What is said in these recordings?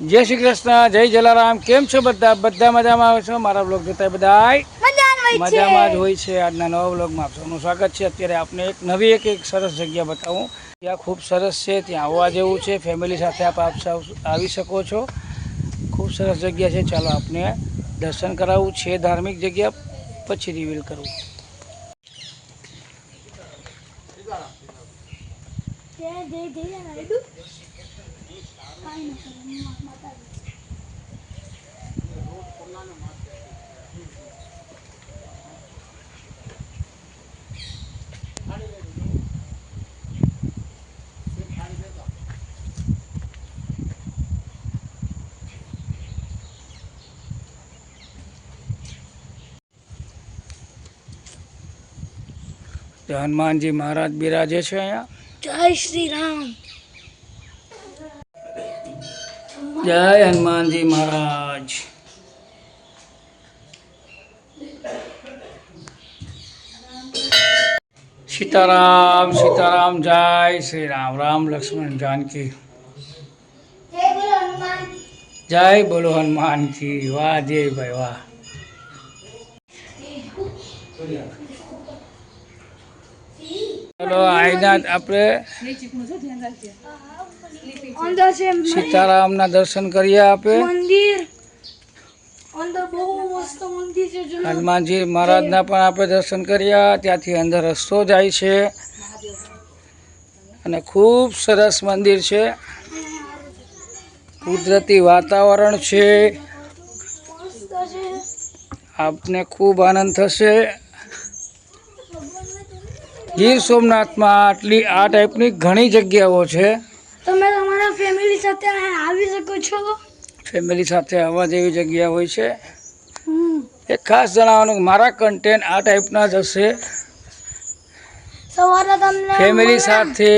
જય શ્રી કૃષ્ણ, જય જલારામ. કેમ છો બધા? બધા મજામાં આવે છો? મારા બ્લોગ જોતા બધા મજામાં જ હોય છે. આજના નવા બ્લોગમાં આપ સૌનું સ્વાગત છે. અત્યારે આપણે એક નવી એક સરસ જગ્યા બતાવું. ત્યાં ખૂબ સરસ છે, ત્યાં આવવા જેવું છે. ફેમિલી સાથે આપ આવી શકો છો. ખૂબ સરસ જગ્યા છે. ચાલો આપને દર્શન કરાવવું છે. ધાર્મિક જગ્યા પછી રિવીલ કરવું. હનુમાનજી મહારાજ બિરાજે છે અહીંયા. जय श्री राम। જય હનુમાનજી મહારાજ. સીતારામ સીતારામ. જય શ્રી રામ. રામ લક્ષ્મણ जानकी. જય બોલો હનુમાન કી. વાહ જય ભાઈ વાહ. ચલો આઈના આપણે अंदर से સીતારામના દર્શન કરીએ. આપે मंदिर अंदर बहुत मस्त मंदिर છે જો હનુમાનજી મહારાજના પણ આપણે દર્શન કર્યા. ત્યાંથી અંદર રસ્તો જાય છે અને ખૂબ સરસ મંદિર છે. કુદરતી વાતાવરણ છે. મસ્ત છે આપને ખૂબ આનંદ થશે. ગીર સોમનાથમાં આ ટાઈપની ઘણી જગ્યાઓ છે. તમે તમારા ફેમિલી સાથે અહીંયા આવી શકો છો. ફેમિલી સાથે આવવા જેવી જગ્યા હોય છે. એક ખાસ જણાવવાનું કે મારા કન્ટેન્ટ આ ટાઈપના જ હશે. સવારે તમને ફેમિલી સાથે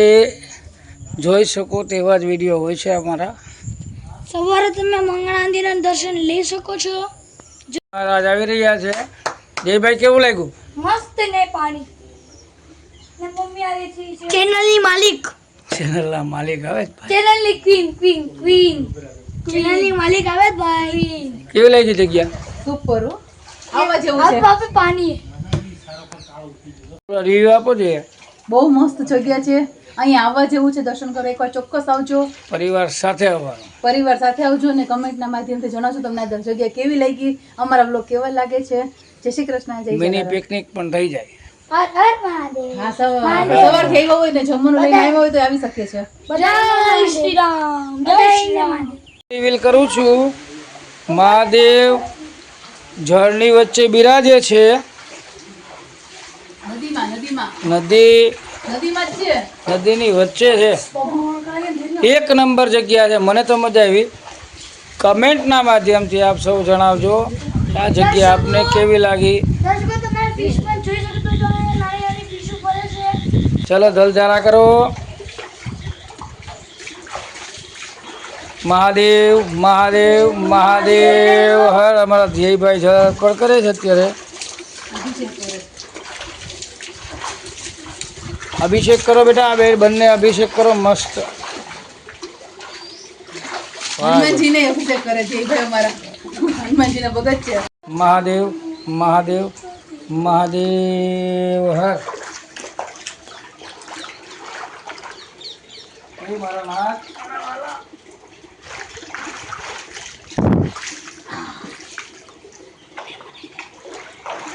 જોઈ શકો તેવા જ વિડીયો હોય છે અમારા. સવારે તમે મંગળાંદિરના દર્શન લઈ શકો છો. મહારાજ આવી રહ્યા છે. જયભાઈ કેવું લાગ્યું? મસ્ત ને પાણી ને મમ્મી આવી છે. ચેનલની માલિક, ચેનલના માલિક આવે છે ભાઈ. ચેનલની ક્વીન ચેનલની માલિક આવે છે ભાઈ. કેવી લાગી જગ્યા? સુપર હો. આવા જેવું છે. આપે પાણી રિવ્યુ આપો જોઈએ. બહુ મસ્ત જગ્યા છે. અહીંયા આવવા જેવું છે. દર્શન કરવા એકવાર ચોક્કસ આવજો. પરિવાર સાથે આવવાનું. પરિવાર સાથે આવજો અને કમેન્ટના માધ્યમથી જણાવજો તમને આ જગ્યા કેવી લાગી, અમારા બ્લોગ કેવા લાગે છે. જય શ્રી કૃષ્ણ. જય મિની જલારામ. પિકનિક પણ થઈ જાય. હર હર મહાદેવ. હા સવારથી આવ્યા હોય ને જમવાનું લઈને આવ્યા હોય તો આવી શકીએ છે. જય શ્રી રામ. જય શ્રી રામ. રિવીલ કરું છું. મહાદેવ જળની વચ્ચે બિરાજે છે. નદીમાં નદીની જ છે. વચ્ચે છે. એક નંબર જગ્યા છે. મને તો મજા આવી. કમેન્ટના માધ્યમથી આપ સૌ જણાવજો આ જગ્યા આપને કેવી લાગી. દર્શકો તમે ફિશ પણ જોઈ શકો છો. નાની નાની ફિશો પડે છે. ચલો દલજારા કરો. મહાદેવ મહાદેવ મહાદેવ હર. અમારા ધ્યેયભાઈ જળ અર્પણ કરે છે અત્યારે. અભિષેક કરો બેટા. આ બંને અભિષેક કરો મસ્ત. હનુમાનજીને અભિષેક કરે છે એ ભાઈ અમારા હનુમાનજીના ભગત છે. મહાદેવ મહાદેવ મહાદેવ હર. એ મારા નાથ.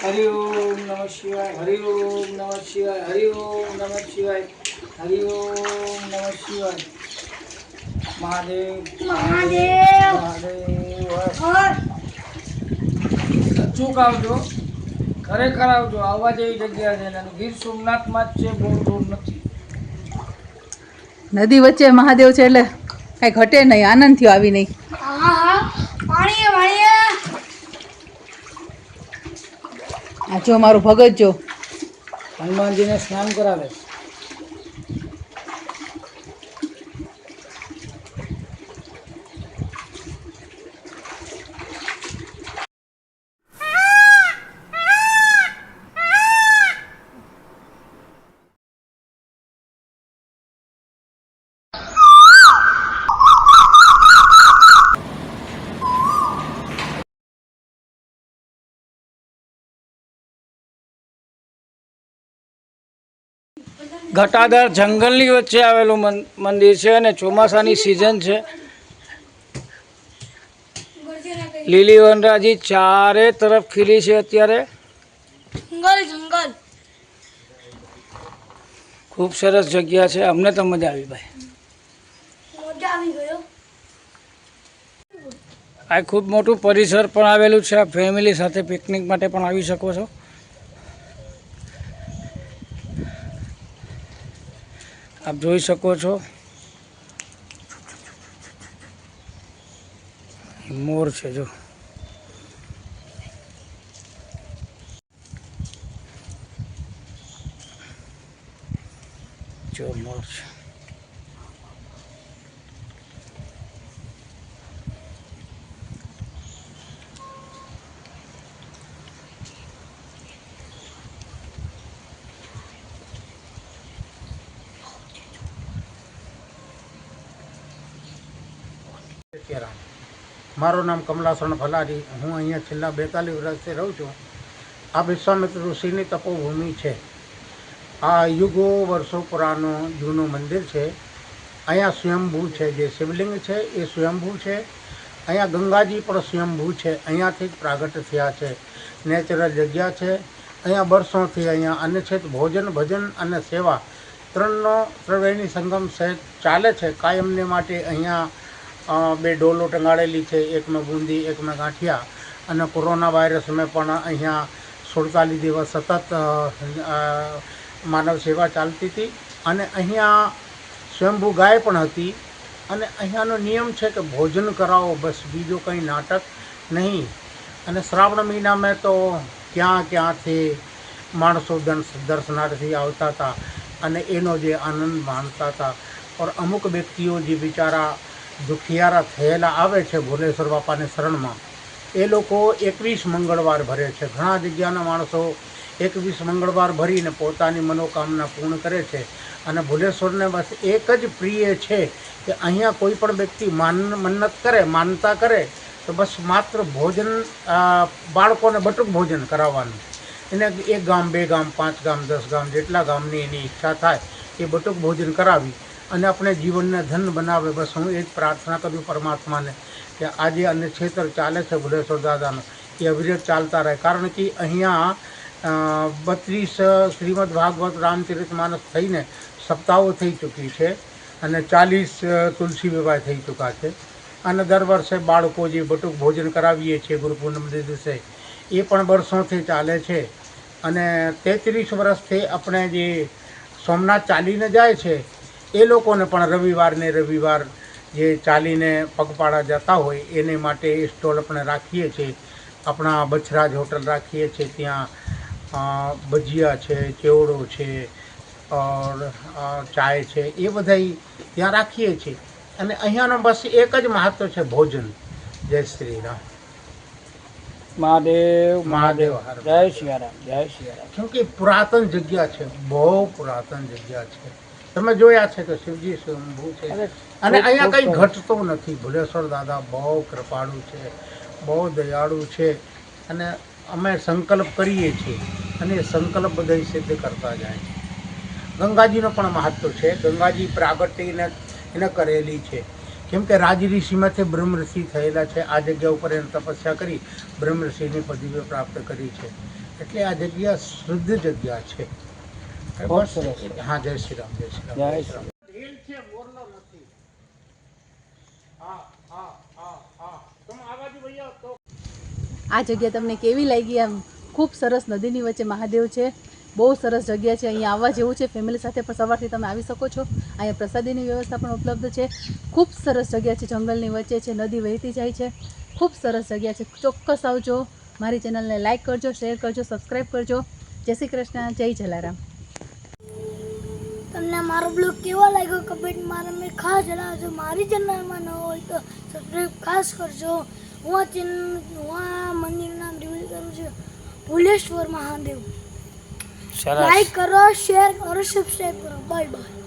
હરિ ઓમ નમઃ શિવાય. હરિ ઓમ નમઃ શિવાય. હરિ ઓમ નમઃ શિવાય. હરિ ઓમ નમઃ શિવાય. મહાદેવ મહાદેવ મહાદેવ હર. હર. અચૂક આવજો. ખરેખર આવજો. આવવા જેવી જગ્યા છે. અને ગીર સોમનાથમાં જ છે, બહુ દૂર નથી. નદી વચ્ચે મહાદેવ છે એટલે કઈ ઘટે નહીં. આનંદ થયો આવી નહીં. હા પાણી પાણી. આ જો મારું ભગત જો. હનુમાનજીને સ્નાન કરાવે. ઘટાદાર જંગલની વચ્ચે આવેલું મંદિર છે અને ચોમાસાની સિઝન છે. લીલી વનરાજી ચારે તરફ ખીલી છે. અત્યારે જંગલ ખૂબ સરસ જગ્યા છે. અમને તો મજા આવી ભાઈ. મજા આવી ગયો. આ ખૂબ મોટું પરિસર પણ આવેલું છે. આ ફેમિલી સાથે પિકનિક માટે પણ આવી શકો છો. આપ જોઈ શકો છો મોર છે. જો મોર છે. મારું નામ કમલાસણ ભલારી. હું અહીંયા છેલ્લા 42 વર્ષથી રહું છું. આ વિશ્વામિત્ર ઋષિની તપોભૂમિ છે. આ યુગો વર્ષો પુરાનું જૂનું મંદિર છે. અહીંયા સ્વયંભૂ છે. જે શિવલિંગ છે એ સ્વયંભૂ છે. અહીંયા ગંગાજી પણ સ્વયંભૂ છે. અહીંયાથી જ પ્રાગટ્ય થયા છે. નેચરલ જગ્યા છે. અહીંયા વર્ષોથી અહીંયા અન્નછેદ ભોજન ભજન અને સેવા ત્રણેયની સંગમ સહિત ચાલે છે. કાયમને માટે અહીંયા 2 ડોલો ટંગાડેલી છે. એકમાં બુંદી, એકમાં ગાંઠિયા. અને કોરોના વાયરસમાં પણ અહીંયા 47 દિવસ સતત માનવ સેવા ચાલતી હતી. અને અહીંયા સ્વયંભૂ ગાય પણ હતી. અને અહીંયાનો નિયમ છે કે ભોજન કરાવો, બસ બીજો કંઈ નાટક નહીં. અને શ્રાવણ મહિનામાં તો ક્યાંથી માણસો દર્શનાર્થી આવતા હતા અને એનો જે આનંદ માણતા હતા. और અમુક વ્યક્તિઓ જે બિચારા દુખિયારા થયેલા આવે છે ભોલેશ્વર બાપાની શરણમાં, એ લોકો 21 મંગળવાર ભરે છે. ઘણા જગ્યાના માણસો 21 મંગળવાર ભરીને પોતાની મનોકામના પૂર્ણ કરે છે. અને ભોલેશ્વરને બસ એક જ પ્રિય છે કે અહીંયા કોઈ પણ વ્યક્તિ મન્નત કરે, માનતા કરે તો બસ માત્ર ભોજન, બાળકોને બટુક ભોજન કરાવવાનું. એને 1 ગામ, 2 ગામ, 5 ગામ, 10 ગામ જેટલા ગામની એની ઈચ્છા થાય એ બટુક ભોજન કરાવી અને આપણે જીવનને ધન બનાવે. બસ હું એ જ પ્રાર્થના કરું પરમાત્માને કે આજે અન્ય ક્ષેત્ર ચાલે છે ભોલેશ્વર દાદાનો, એ અવિરત ચાલતા રહે. કારણ કે અહીંયા 32 શ્રીમદ ભાગવત રામચરિત માનસ થઈને સપ્તાહો થઈ ચૂકી છે અને 40 તુલસી વિવાહ થઈ ચૂક્યા છે. અને દર વર્ષે બાળકો જે બટુક ભોજન કરાવીએ છીએ ગુરુ પૂનમ દિવસે, એ પણ વર્ષોથી ચાલે છે. અને 33 વર્ષથી આપણે જે સોમનાથ ચાલીને જાય છે એ લોકોને પણ રવિવાર જે ચાલીને પગપાળા જતા હોય એને માટે એ સ્ટોલ આપણે રાખીએ છીએ. આપણા બછરાજ હોટલ રાખીએ છીએ. ત્યાં ભજીયા છે, ચેવડો છે, ઓર ચાય છે, એ બધા ત્યાં રાખીએ છીએ. અને અહીંયાનો બસ એક જ મહત્વ છે, ભોજન. જય શ્રી રામ. મહાદેવ મહાદેવ હર. જય સિયારામ, જય સિયારામ. કેમકે પુરાતન જગ્યા છે, બહુ પુરાતન જગ્યા છે. તમે જોયા છે કે શિવજી સ્વયંભૂ છે અને અહીંયા કંઈ ઘટતું નથી. ભોલેશ્વર દાદા બહુ કૃપાળુ છે, બહુ દયાળુ છે. અને અમે સંકલ્પ કરીએ છીએ અને એ સંકલ્પ બધા સિદ્ધ કરતા જાય છે. ગંગાજીનો પણ મહત્વ છે. ગંગાજી પ્રાગટ્યને એને કરેલી છે. કેમ કે રાજઋષિમાંથી બ્રહ્મઋષિ થયેલા છે. આ જગ્યા ઉપર એને તપસ્યા કરી બ્રહ્મઋષિની પદવી પ્રાપ્ત કરી છે. એટલે આ જગ્યા શુદ્ધ જગ્યા છે. બસ સરસ. હા, જય શ્રી રામ, જય શ્રી રામ. જય શ્રી રામ. ઢીલ છે, મોરલો નથી. તમે આવા જ ભૈયા તો આ જગ્યા તમને કેવી લાગી? આમ ખૂબ સરસ નદીની વચ્ચે મહાદેવ છે. બહુ સરસ જગ્યા છે. અહીંયા આવવા જેવું છે. ફેમિલી સાથે પણ સવારથી તમે આવી શકો છો. અહીંયા પ્રસાદીની વ્યવસ્થા પણ ઉપલબ્ધ છે. ખૂબ સરસ જગ્યા છે. જંગલની વચ્ચે છે, નદી વહેતી જાય છે. ખૂબ સરસ જગ્યા છે. ચોક્કસ આવજો. મારી ચેનલને લાઇક કરજો, શેર કરજો, સબસ્ક્રાઈબ કરજો. જય શ્રી કૃષ્ણ, જય જલારામ. તમને મારો બ્લોગ કેવો લાગ્યો કમેન્ટમાં તમે ખાસ જણાવજો. મારી ચેનલમાં ન હોય તો સબસ્ક્રાઈબ ખાસ કરજો. હું આ મંદિરનું નામ રિવીલ કરું છું, ભોલેશ્વર મહાદેવ. સરસ. લાઈક કરો, શેર કરો, સબસ્ક્રાઈબ કરો. Bye bye.